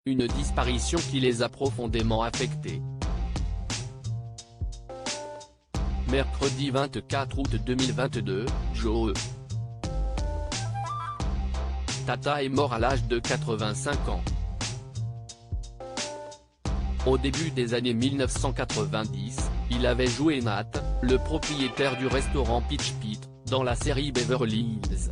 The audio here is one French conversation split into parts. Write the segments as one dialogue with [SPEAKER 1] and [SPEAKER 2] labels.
[SPEAKER 1] une disparition qui les a profondément affectés. Mercredi 24 août 2022, Joe Tata est mort à l'âge de 85 ans. Au début des années 1990, il avait joué Nat, le propriétaire du restaurant Pitch Pit, dans la série Beverly Hills.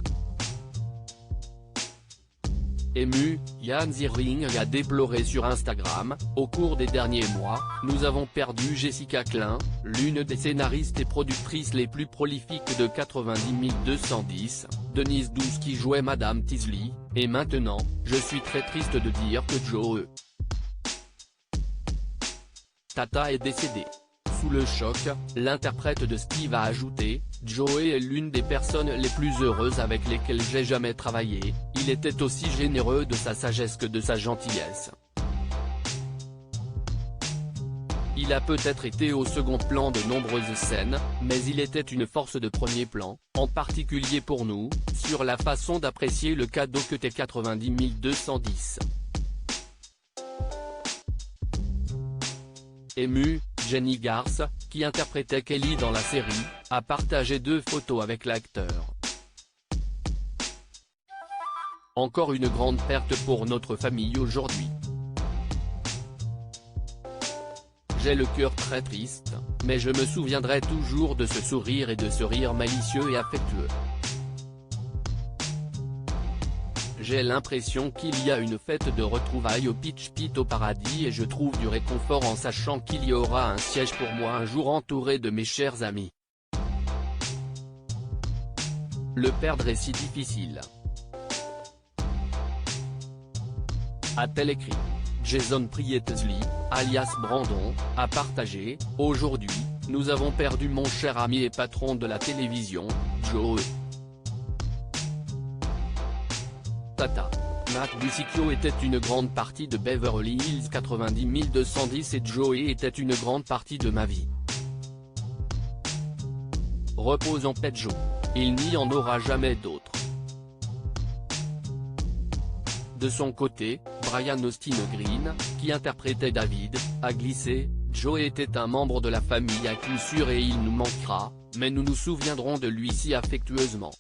[SPEAKER 1] Ému, Ian Ziering a déploré sur Instagram: au cours des derniers mois, nous avons perdu Jessica Klein, l'une des scénaristes et productrices les plus prolifiques de 90 210, Denise Douce qui jouait Madame Teasley, et maintenant, je suis très triste de dire que Joe Tata est décédé. Sous le choc, l'interprète de Steve a ajouté: Joe est l'une des personnes les plus heureuses avec lesquelles j'ai jamais travaillé, il était aussi généreux de sa sagesse que de sa gentillesse. Il a peut-être été au second plan de nombreuses scènes, mais il était une force de premier plan, en particulier pour nous, sur la façon d'apprécier le cadeau que t'es 90 210. Ému, Jenny Garth, qui interprétait Kelly dans la série, a partagé 2 photos avec l'acteur. Encore une grande perte pour notre famille aujourd'hui. J'ai le cœur très triste, mais je me souviendrai toujours de ce sourire et de ce rire malicieux et affectueux. J'ai l'impression qu'il y a une fête de retrouvailles au Pitch Pit au paradis et je trouve du réconfort en sachant qu'il y aura un siège pour moi un jour entouré de mes chers amis. Le perdre est si difficile. A-t-elle écrit. Jason Prietesley, alias Brandon, a partagé: aujourd'hui, nous avons perdu mon cher ami et patron de la télévision, Joe Tata. Matt Busicchio était une grande partie de Beverly Hills 90 210 et Joe était une grande partie de ma vie. Repose en paix Joe. Il n'y en aura jamais d'autre. De son côté, Brian Austin Green, qui interprétait David, a glissé: Joe était un membre de la famille à coup sûr et il nous manquera, mais nous nous souviendrons de lui si affectueusement.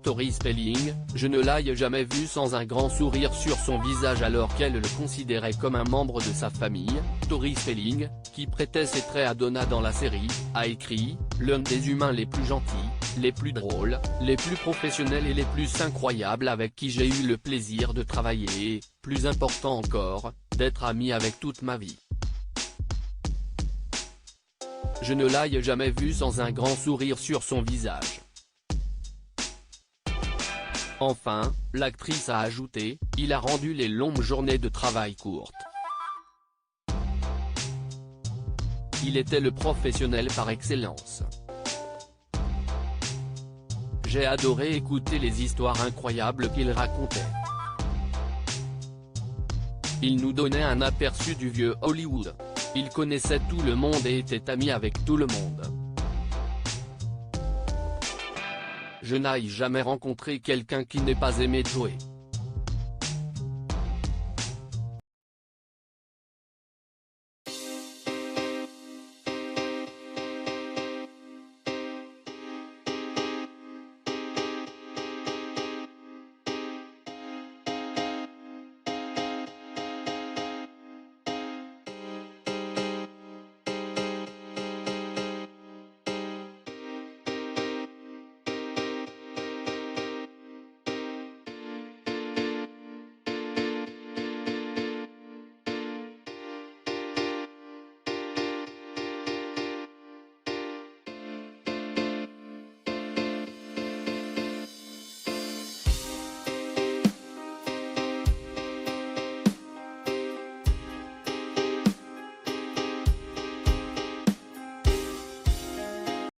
[SPEAKER 1] Tori Spelling, je ne l'ai jamais vu sans un grand sourire sur son visage alors qu'elle le considérait comme un membre de sa famille. Tori Spelling, qui prêtait ses traits à Donna dans la série, a écrit: l'un des humains les plus gentils, les plus drôles, les plus professionnels et les plus incroyables avec qui j'ai eu le plaisir de travailler et, plus important encore, d'être ami avec toute ma vie. Je ne l'ai jamais vu sans un grand sourire sur son visage. Enfin, l'actrice a ajouté: il a rendu les longues journées de travail courtes. Il était le professionnel par excellence. J'ai adoré écouter les histoires incroyables qu'il racontait. Il nous donnait un aperçu du vieux Hollywood. Il connaissait tout le monde et était ami avec tout le monde. Je n'ai jamais rencontré quelqu'un qui n'ait pas aimé Joe.